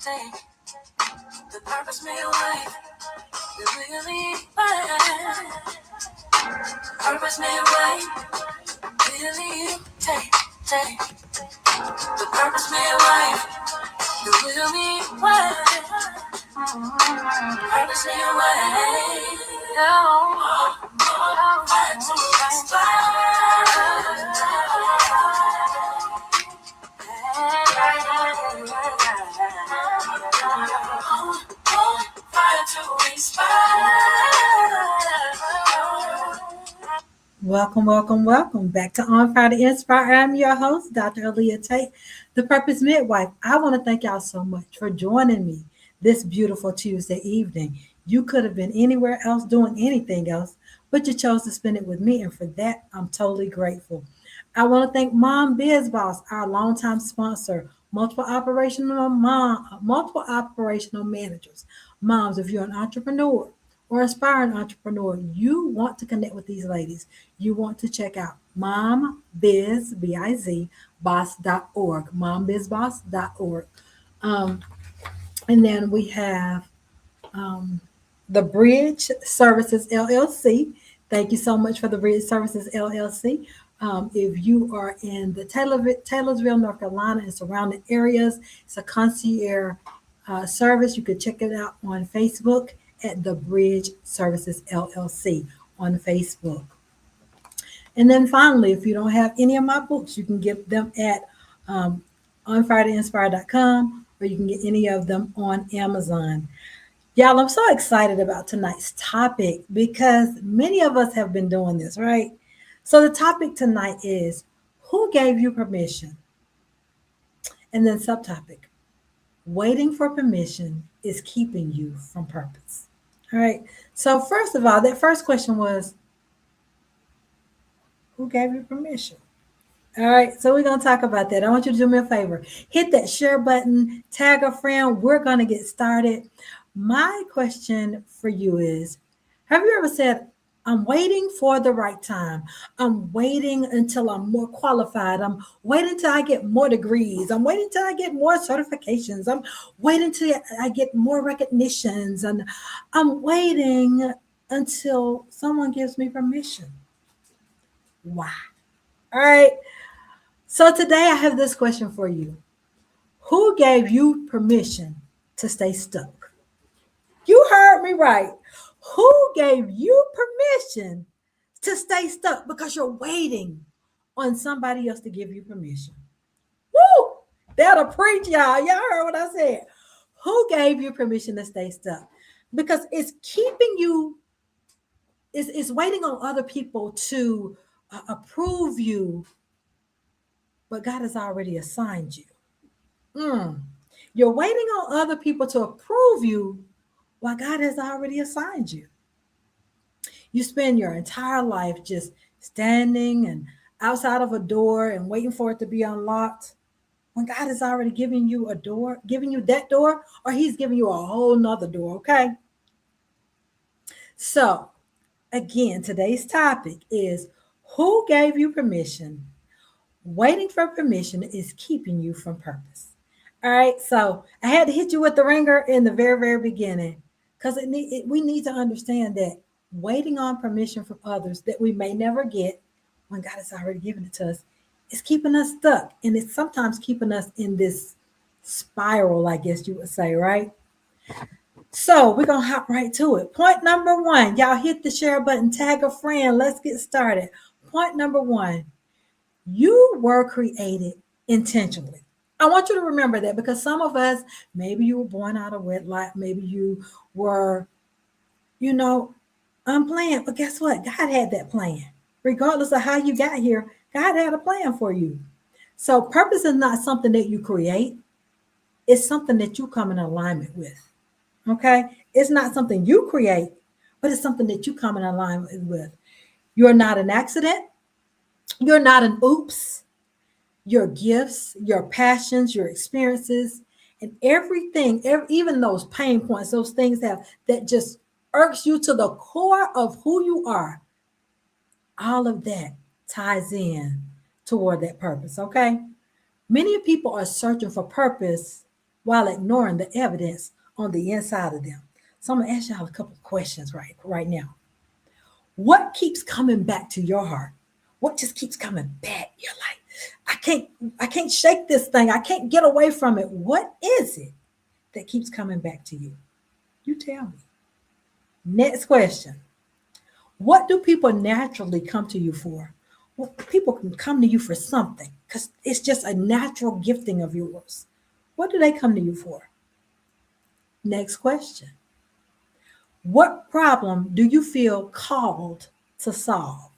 Tate, the Purpose Midwife, the really bad. Purpose Midwife, really Tate, the Purpose Midwife, the really bad. Purpose Midwife, Welcome back to On Fire to Inspire. I'm your host, Dr. Aleigha Tate, the Purpose Midwife. I want to thank y'all so much for joining me this beautiful Tuesday evening. You could have been anywhere else doing anything else, but you chose to spend it with me, and for that, I'm totally grateful. I want to thank Mom Biz Boss, our longtime sponsor, multiple operational managers. Moms, if you're an entrepreneur or aspiring entrepreneur, you want to connect with these ladies. You want to check out mombiz, B-I-Z, boss.org, mombizboss.org. And then we have the Bridge Services LLC. Thank you so much for the Bridge Services LLC. If you are in the Taylorsville, North Carolina and surrounding areas, it's a concierge service. You could check it out on Facebook at the Bridge Services LLC on Facebook. And then finally, if you don't have any of my books, you can get them at onfiretoinspire.com, or you can get any of them on Amazon. Y'all, I'm so excited about tonight's topic because many of us have been doing this, right? So the topic tonight is, who gave you permission? And then subtopic, waiting for permission is keeping you from purpose. All right. So first of all, that first question was, who gave you permission? All right. So we're going to talk about that. I want you to do me a favor. Hit that share button, tag a friend. We're going to get started. My question for you is, have you ever said, I'm waiting for the right time. I'm waiting until I'm more qualified. I'm waiting until I get more degrees. I'm waiting until I get more certifications. I'm waiting until I get more recognitions. And I'm waiting until someone gives me permission. Why? All right. So today I have this question for you. Who gave you permission to stay stuck? You heard me right. Who gave you permission to stay stuck because you're waiting on somebody else to give you permission? Woo! That'll preach, y'all. Y'all heard what I said. Who gave you permission to stay stuck? Because it's keeping you, it's waiting on other people to approve you, but God has already assigned you. You're waiting on other people to approve you while God has already assigned you. You spend your entire life just standing and outside of a door and waiting for it to be unlocked, when God has already given you a door, giving you that door, or he's giving you a whole nother door, okay? So, again, today's topic is, who gave you permission? Waiting for permission is keeping you from purpose. All right, so I had to hit you with the ringer in the very, very beginning, because we need to understand that waiting on permission from others that we may never get when God has already given it to us is keeping us stuck. And it's sometimes keeping us in this spiral, I guess you would say, right? So we're going to hop right to it. Point number one, y'all hit the share button, tag a friend. Let's get started. Point number one, you were created intentionally. I want you to remember that, because some of us, maybe you were born out of wedlock, maybe you were, unplanned, but guess what? God had that plan. Regardless of how you got here, God had a plan for you. So purpose is not something that you create. It's something that you come in alignment with. Okay? It's not something you create, but it's something that you come in alignment with. You're not an accident. You're not an oops. Your gifts, your passions, your experiences, and everything, even those pain points, those things that just irks you to the core of who you are, all of that ties in toward that purpose, okay? Many people are searching for purpose while ignoring the evidence on the inside of them. So I'm gonna ask y'all a couple of questions right now. What keeps coming back to your heart? What just keeps coming back? You're like, I can't shake this thing. I can't get away from it. What is it that keeps coming back to you? You tell me. Next question. What do people naturally come to you for? Well, people can come to you for something because it's just a natural gifting of yours. What do they come to you for? Next question. What problem do you feel called to solve?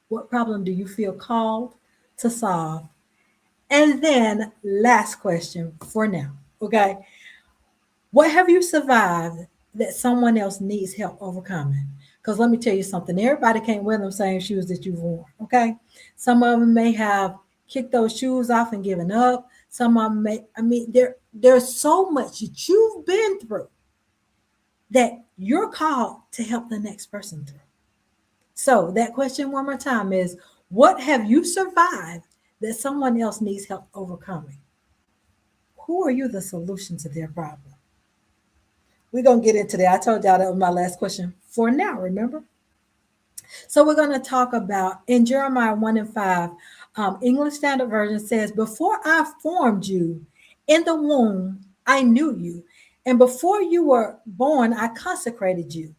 What problem do you feel called to solve? And then last question for now, okay? What have you survived that someone else needs help overcoming? Because let me tell you something, everybody can't wear them same shoes that you've worn, okay? Some of them may have kicked those shoes off and given up. Some of them may, there's so much that you've been through that you're called to help the next person through. So that question one more time is, what have you survived that someone else needs help overcoming? Who are you the solution to their problem? We're going to get into that. I told y'all that was my last question for now, remember? So we're going to talk about in Jeremiah 1:5, English Standard Version says, before I formed you in the womb, I knew you. And before you were born, I consecrated you.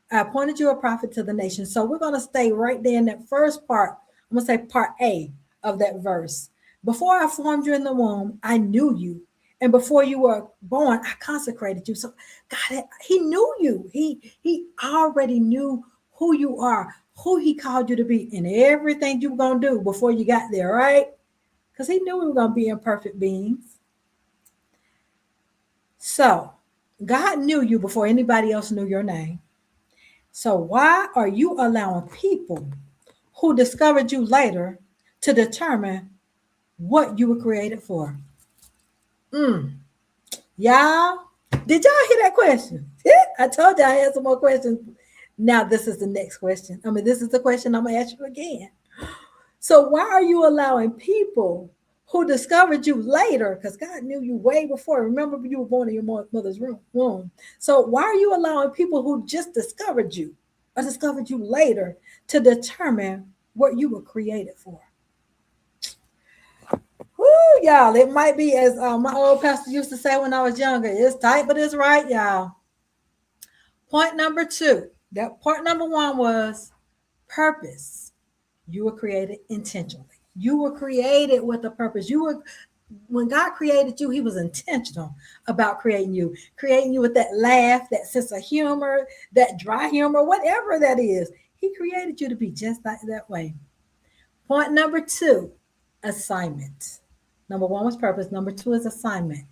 I appointed you a prophet to the nation. So we're going to stay right there in that first part. I'm going to say part A of that verse. Before I formed you in the womb, I knew you. And before you were born, I consecrated you. So God, he knew you. He already knew who you are, who he called you to be, and everything you were going to do before you got there, right? Because he knew we were going to be imperfect beings. So God knew you before anybody else knew your name. So why are you allowing people who discovered you later to determine what you were created for? Y'all, did y'all hear that question? I told you I had some more questions. Now this is the next question. This is the question I'm going to ask you again. So why are you allowing people who discovered you later, because God knew you way before. Remember, you were born in your mother's womb. So why are you allowing people who just discovered you or discovered you later to determine what you were created for? Woo, y'all, it might be, as my old pastor used to say when I was younger, it's tight, but it's right, y'all. Point number 2. Part number 1 was purpose. You were created intentionally. You were created with a purpose. When God created you, he was intentional about creating you with that laugh, that sense of humor, that dry humor, whatever that is. He created you to be just like that way. Point number 2, assignment. Number 1 was purpose. Number 2 is assignment.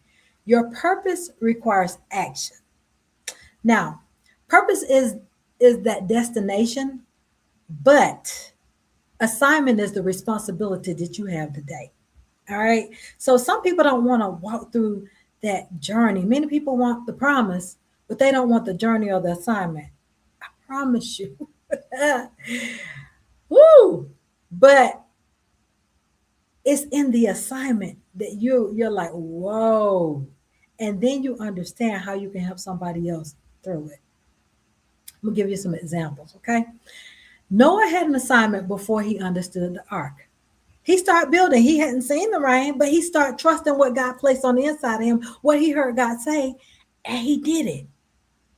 Your purpose requires action. Now, purpose is that destination, but assignment is the responsibility that you have today. All right. So some people don't want to walk through that journey. Many people want the promise, but they don't want the journey or the assignment. I promise you. Woo! But it's in the assignment that you're like, whoa. And then you understand how you can help somebody else through it. I'm going to give you some examples, okay? Noah had an assignment before he understood the ark. He started building. He hadn't seen the rain, but he started trusting what God placed on the inside of him, what he heard God say, and he did it.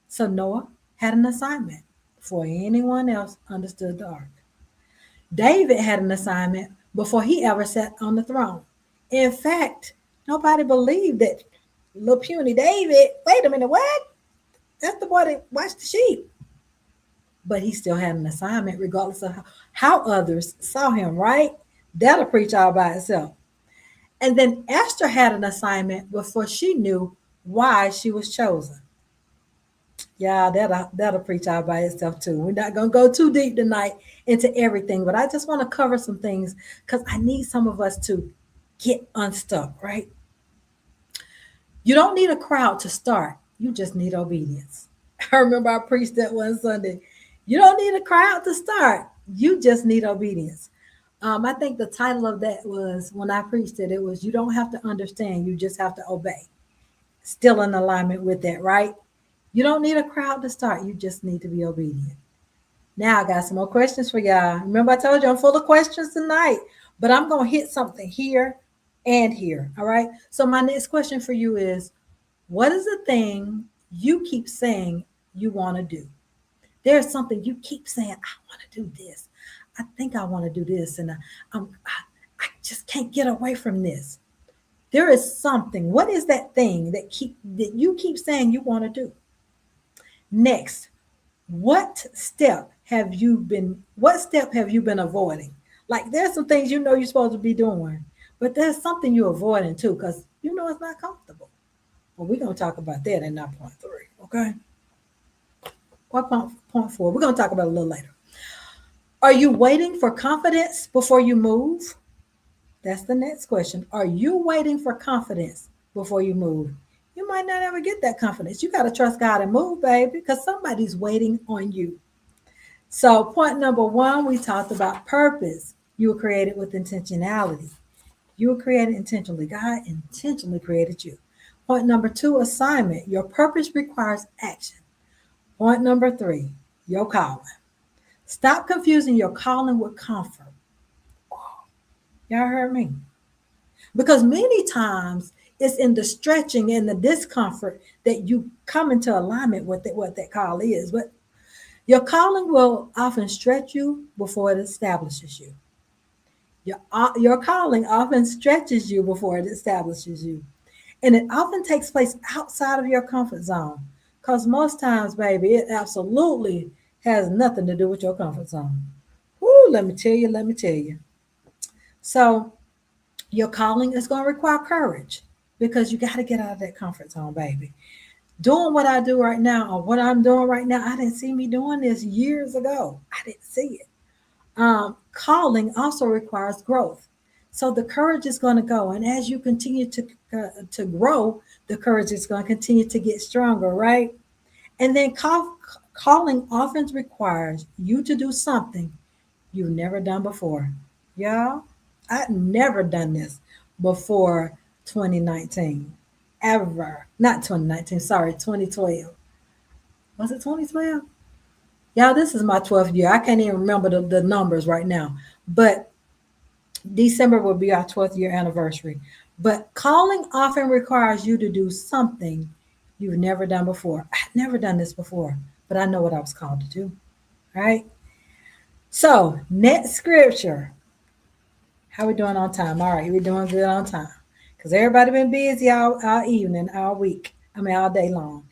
So Noah had an assignment before anyone else understood the ark. David had an assignment before he ever sat on the throne. In fact, nobody believed that little puny David, wait a minute, what? That's the boy that watched the sheep. But he still had an assignment regardless of how others saw him, right? That'll preach all by itself. And then Esther had an assignment before she knew why she was chosen. Yeah, that'll preach all by itself too. We're not going to go too deep tonight into everything, but I just want to cover some things because I need some of us to get unstuck, right? You don't need a crowd to start. You just need obedience. I remember I preached that one Sunday. You don't need a crowd to start. You just need obedience. I think the title of that was, when I preached it, it was, you don't have to understand, you just have to obey. still in alignment with that, right? You don't need a crowd to start. You just need to be obedient. Now I got some more questions for y'all. Remember, I told you I'm full of questions tonight, but I'm going to hit something here and here. All right. So, my next question for you is, what is the thing you keep saying you want to do? There's something you keep saying, I want to do this. I think I want to do this. And I just can't get away from this. There is something. What is that thing that you keep saying you want to do? Next, what step have you been avoiding? Like there's some things you know you're supposed to be doing, but there's something you're avoiding too, because you know it's not comfortable. Well, we're gonna talk about that in our point three, okay? What point four? We're gonna talk about it a little later. Are you waiting for confidence before you move? That's the next question. Are you waiting for confidence before you move? You might not ever get that confidence. You got to trust God and move, baby, because somebody's waiting on you. So, point number one, we talked about purpose. You were created with intentionality. You were created intentionally. God intentionally created you. Point number two, assignment. Your purpose requires action. Point number three, your calling. Stop confusing your calling with comfort. Y'all heard me? Because many times it's in the stretching and the discomfort that you come into alignment with what that call is. But your calling will often stretch you before it establishes you. Your calling often stretches you before it establishes you. And it often takes place outside of your comfort zone. Because most times, baby, it absolutely has nothing to do with your comfort zone. Woo, let me tell you, let me tell you. So your calling is going to require courage because you got to get out of that comfort zone, baby. Doing what I do right now or what I'm doing right now, I didn't see me doing this years ago. I didn't see it. Calling also requires growth. So the courage is going to go. And as you continue to grow, the courage is going to continue to get stronger, right? And then calling often requires you to do something you've never done before. Y'all, I've never done this before 2019. Ever. Not 2019, sorry, 2012. Was it 2012? Y'all, this is my 12th year. I can't even remember the numbers right now. But December will be our 12th year anniversary. But calling often requires you to do something you've never done before. I've never done this before, but I know what I was called to do. Right? So, next scripture. How we doing on time? All right, we're doing good on time. Because everybody been busy all evening, all week. All day long.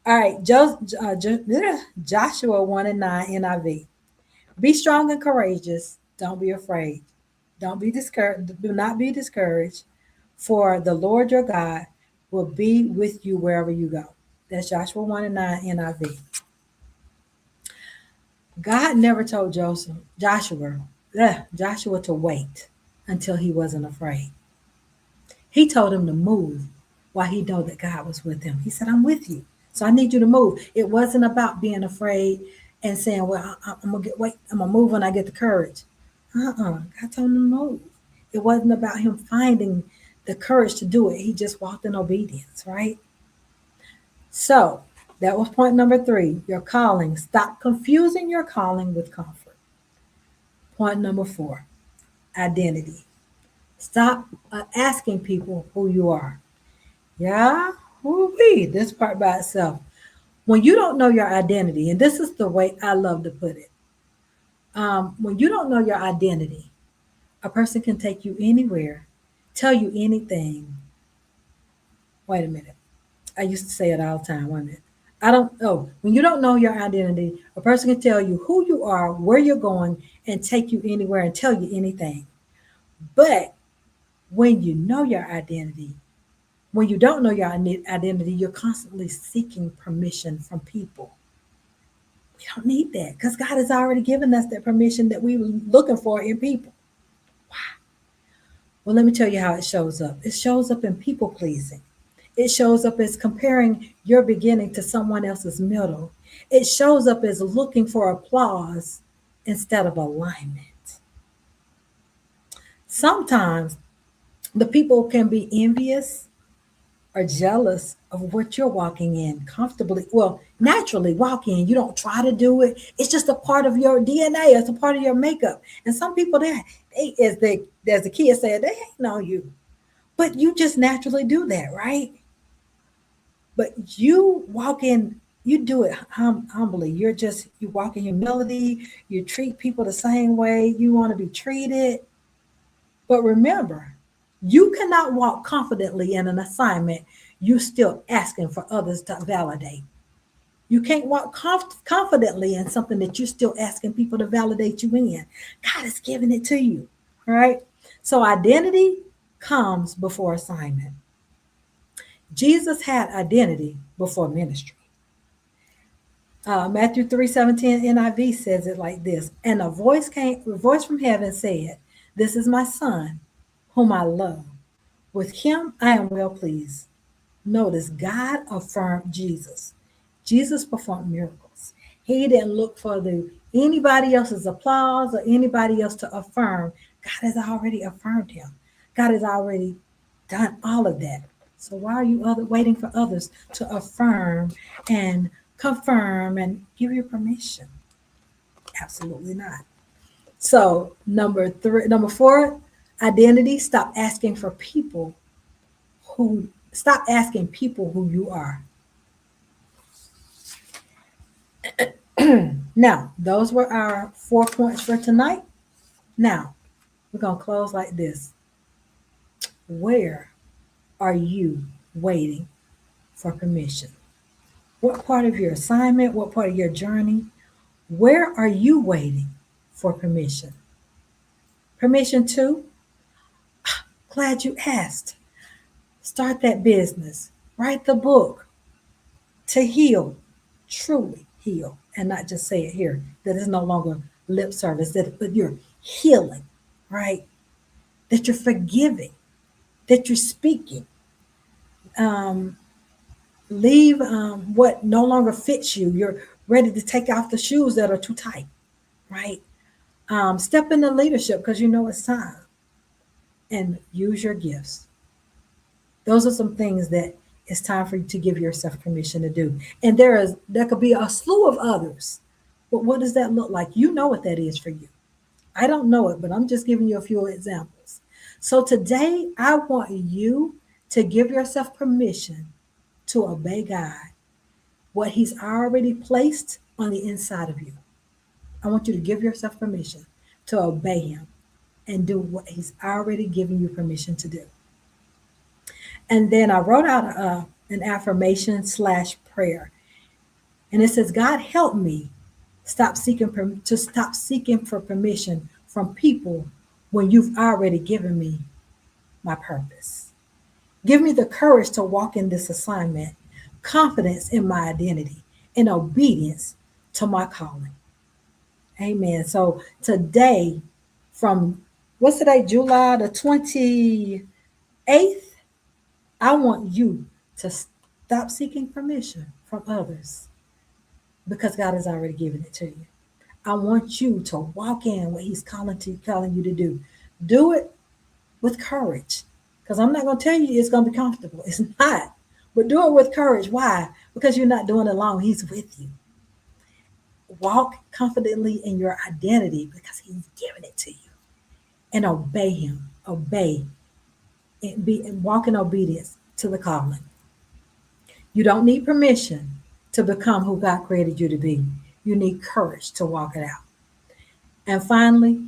All right, Joshua 1 and 9 NIV. Be strong and courageous. Don't be afraid. Don't be discouraged. Do not be discouraged. For the Lord your God will be with you wherever you go. That's Joshua 1 and 9 NIV. God never told Joshua to wait until he wasn't afraid. He told him to move while he knew that God was with him. He said, I'm with you. So I need you to move. It wasn't about being afraid and saying, well, I'm going to move when I get the courage. God told him to move. It wasn't about him finding the courage to do it. He just walked in obedience, right? So that was point number 3, your calling. Stop confusing your calling with comfort. Point number 4, identity. Stop asking people who you are. Yeah, woo-wee, this part by itself. When you don't know your identity, and this is the way I love to put it. When you don't know your identity, a person can take you anywhere, tell you anything. Wait a minute. I used to say it all the time. Wait a minute. When you don't know your identity, a person can tell you who you are, where you're going, and take you anywhere and tell you anything. But when you know your identity, when you don't know your identity, you're constantly seeking permission from people. We don't need that because God has already given us that permission that we were looking for in people. Wow. Well, let me tell you how it shows up. It shows up in people pleasing. It shows up as comparing your beginning to someone else's middle. It shows up as looking for applause instead of alignment. Sometimes the people can be envious are jealous of what you're walking in comfortably. Well, naturally walk in. You don't try to do it. It's just a part of your DNA. It's a part of your makeup. And some people, they as the kids said, they hate on you. But you just naturally do that, right? But you walk in, you do it humbly. You walk in humility. You treat people the same way you want to be treated. But remember, you cannot walk confidently in an assignment you still asking for others to validate. You can't walk confidently in something that you're still asking people to validate you in. God is giving it to you, right? So identity comes before assignment. Jesus had identity before ministry. Matthew 3:17 NIV says it like this. And a voice from heaven said, "This is my son, whom I love. With him I am well pleased." Notice God affirmed Jesus. Jesus performed miracles. He didn't look for anybody else's applause or anybody else to affirm. God has already affirmed him. God has already done all of that. So why are you waiting for others to affirm and confirm and give you permission? Absolutely not. So number 4, identity. Stop asking people who you are. Now, those were our 4 points for tonight. Now, we're going to close like this. Where are you waiting for permission? What part of your assignment, what part of your journey, where are you waiting for permission? Permission to? Glad you asked. Start that business. Write the book. To heal, truly heal, and not just say it here, that is no longer lip service, but you're healing, right? That you're forgiving, that you're speaking. Leave what no longer fits you. You're ready to take off the shoes that are too tight, right? Step into leadership because you know it's time, and use your gifts. Those are some things that it's time for you to give yourself permission to do. And there could be a slew of others. But what does that look like? You know what that is for you. I don't know it, but I'm just giving you a few examples. So today, I want you to give yourself permission to obey God, what he's already placed on the inside of you. I want you to give yourself permission to obey him and do what he's already given you permission to do. And then I wrote out an affirmation / prayer. And it says, God, help me stop seeking for permission from people when you've already given me my purpose. Give me the courage to walk in this assignment, confidence in my identity, and obedience to my calling. Amen. So today, from what's today, July the 28th, I want you to stop seeking permission from others because God has already given it to you. I want you to walk in what he's calling you to do. Do it with courage, because I'm not going to tell you it's going to be comfortable. It's not. But do it with courage. Why? Because you're not doing it alone. He's with you. Walk confidently in your identity because he's given it to you. And obey him. Obey. And walk in obedience to the calling. You don't need permission to become who God created you to be. You need courage to walk it out. And finally,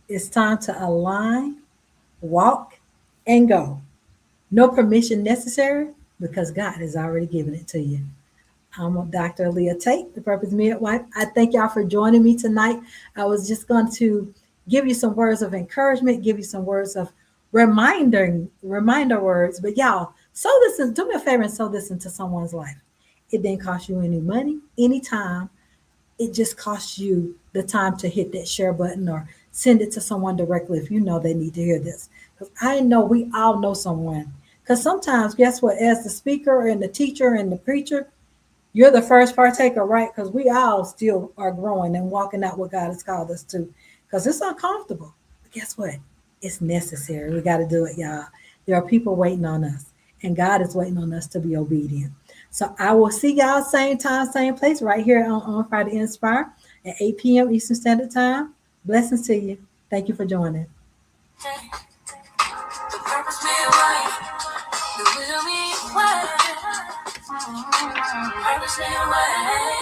it's time to align, walk, and go. No permission necessary because God has already given it to you. I'm Dr. Aleigha Tate, the Purpose Midwife. I thank y'all for joining me tonight. I was just going to give you some words of encouragement, give you some words of reminder words. But y'all, do me a favor and sow this into someone's life. It didn't cost you any money, any time. It just costs you the time to hit that share button or send it to someone directly if you know they need to hear this. Because I know we all know someone. Because sometimes, guess what? As the speaker and the teacher and the preacher, you're the first partaker, right? Because we all still are growing and walking out what God has called us to. Because it's uncomfortable. But guess what? It's necessary. We got to do it, y'all. There are people waiting on us. and God is waiting on us to be obedient. So I will see y'all same time, same place, right here on Friday Inspire at 8 p.m. Eastern Standard Time. Blessings to you. Thank you for joining. The Purpose Midwife, the will midwife, Purpose Midwife,